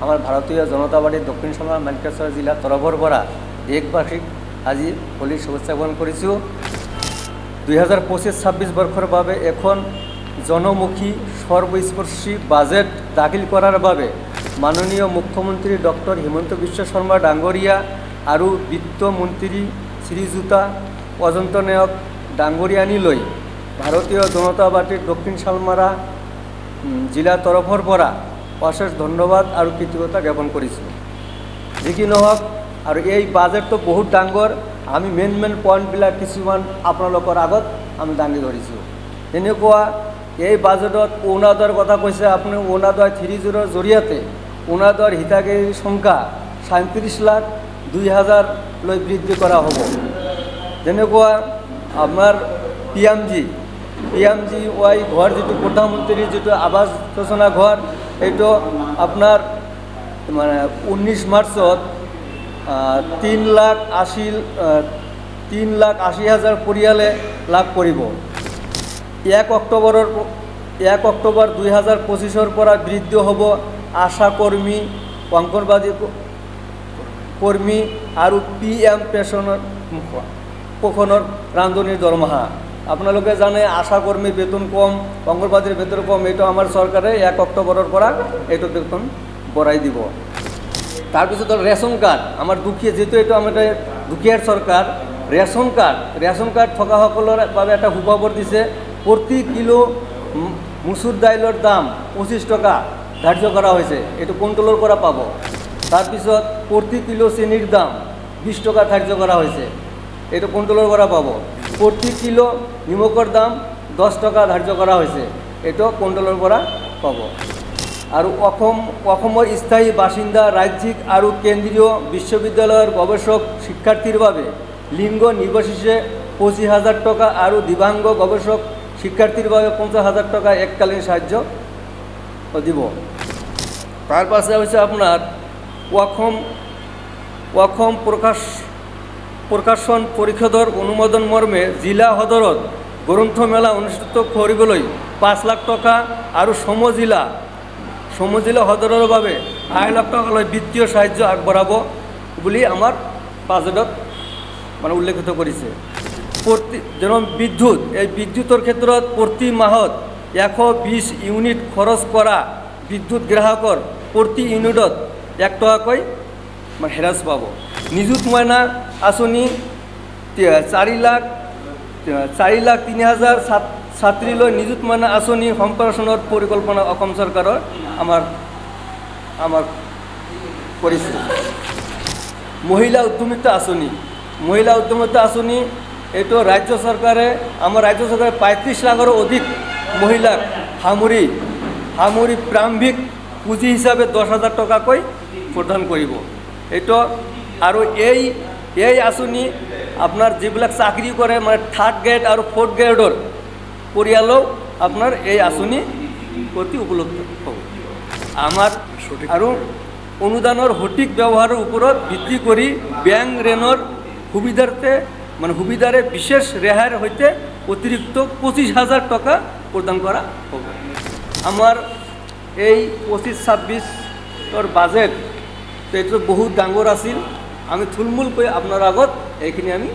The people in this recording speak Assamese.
আমাৰ ভাৰতীয় জনতা পাৰ্টি দক্ষিণ শালমাৰা মানিকচৰ জিলা তৰফৰ পৰা দেশবাসীক আজি হোলীৰ শুভেচ্ছা জ্ঞাপন কৰিছোঁ। 2025-26 বৰ্ষৰ বাবে এখন জনমুখী সৰ্বস্পৰ্শী বাজেট দাখিল কৰাৰ বাবে মাননীয় মুখ্যমন্ত্ৰী ডক্টৰ হিমন্ত বিশ্ব শৰ্মা ডাঙ্গৰিয়া আৰু বিত্তমন্ত্ৰী শ্ৰীযুতা অজন্ত নায়ক ডাঙ্গৰিয়ানি লৈ ভাৰতীয় জনতা পাৰ্টিৰ দক্ষিণ শালমাৰা জিলা তৰফৰ পৰা অশেষ ধন্যবাদ আৰু কৃতজ্ঞতা জ্ঞাপন কৰিছোঁ। যি কি নহওক আৰু এই বাজেটটো বহুত ডাঙৰ, আমি মেইন পইণ্টবিলাক কিছুমান আপোনালোকৰ আগত আমি দাঙি ধৰিছোঁ। তেনেকুৱা এই বাজেটত অৰুণোদয়ৰ কথা কৈছে আপুনি। অৰুণোদয় 3.0ৰ জৰিয়তে অৰুণোদয়ৰ হিতাধিকাৰীৰ সংখ্যা 37,02,000 লৈ বৃদ্ধি কৰা হ'ব। যেনেকুৱা আপোনাৰ PMGY ঘৰ, যিটো প্ৰধানমন্ত্ৰীৰ যিটো আৱাস যোজনা ঘৰ, এইটো আপোনাৰ মানে 19 মাৰ্চত 3,80,000 পৰিয়ালে লাভ কৰিব। 1 অক্টোবৰ 2025 পৰা বৃদ্ধি হ'ব আশা কৰ্মী, অংগনবাদী কৰ্মী আৰু PM পোষণৰ ৰান্ধনিৰ দৰমহা। আপোনালোকে জানে আশা কৰ্মীৰ বেতন কম, অংগনবাদীৰ বেতন কম। এইটো আমাৰ চৰকাৰে 1 অক্টোবৰৰ পৰা এইটো বেতন বঢ়াই দিব। তাৰপিছত ৰেচন কাৰ্ড, আমাৰ দুখীয়া, যিহেতু এইটো আমাৰ দুখীয়াৰ চৰকাৰ, ৰেচন কাৰ্ড থকাসকলৰ বাবে এটা সুখবৰ দিছে। প্ৰতি কিলো মচুৰ দাইলৰ দাম 25 টকা ধাৰ্য কৰা হৈছে, এইটো কণ্ট্ৰলৰ পৰা পাব। তাৰপিছত প্ৰতি কিলো চেনিৰ দাম 20 টকা ধাৰ্য কৰা হৈছে, এইটো কণ্ট্ৰলৰ পৰা পাব। প্ৰতি কিলো নিমখৰ দাম 10 টকা ধাৰ্য কৰা হৈছে, এইটো কণ্ট্ৰলৰ পৰা পাব। আৰু অসমৰ স্থায়ী বাসিন্দা, ৰাজ্যিক আৰু কেন্দ্ৰীয় বিশ্ববিদ্যালয়ৰ গৱেষক শিক্ষাৰ্থীৰ বাবে লিংগ নিৰ্বিশেষে 25,000 টকা আৰু দিব্যাংগ গৱেষক শিক্ষাৰ্থীৰ বাবে 50,000 টকা এককালীন সাহায্য দিব। তাৰ পাছে হৈছে আপোনাৰ অসম প্ৰকাশন পৰিষদৰ অনুমোদন মৰ্মে জিলা সদৰত গ্ৰন্থমেলা অনুষ্ঠিত কৰিবলৈ 5 লাখ টকা আৰু সমজিলা সদৰৰ বাবে 2 লাখ টকালৈ বিত্তীয় সাহায্য আগবঢ়াব বুলি আমাৰ বাজেটত মানে উল্লেখিত কৰিছে। যেমন বিদ্যুৎ, এই বিদ্যুতৰ ক্ষেত্ৰত প্ৰতি মাহত 120 ইউনিট খৰচ কৰা বিদ্যুৎ গ্ৰাহকৰ প্ৰতি ইউনিটত 1 টকাকৈ মানে হেৰাজ পাব। নিযুত মইনা আঁচনি 4,03,000 ছাত্ৰীলৈ নিযুত মইনা আঁচনি সম্প্ৰসাৰণৰ পৰিকল্পনা অসম চৰকাৰৰ আমাৰ কৰিছে। মহিলা উদ্যমিতা আঁচনি, এইটো আমাৰ ৰাজ্য চৰকাৰে 35 লাখৰো অধিক মহিলাক সামৰি প্ৰাৰম্ভিক পুঁজি হিচাপে 10,000 টকাকৈ প্ৰদান কৰিব। এইটো আৰু এই আঁচনি আপোনাৰ যিবিলাক চাকৰি কৰে, মানে 3rd গ্ৰেড আৰু 4th গ্ৰেডৰ পৰিয়ালেও আপোনাৰ এই আঁচনি প্ৰতি উপলব্ধ হ'ব। আমাৰ আৰু অনুদানৰ সঠিক ব্যৱহাৰৰ ওপৰত ভিত্তি কৰি বেংক ঋণৰ সুবিধাৰে বিশেষ ৰেহাইৰ সৈতে অতিৰিক্ত 25,000 টকা প্ৰদান কৰা হ'ব। আমাৰ এই 25-26ৰ বাজেট এইটো বহুত ডাঙৰ আছিল। আমি থুলমূলকৈ আপোনাৰ আগত এইখিনি আমি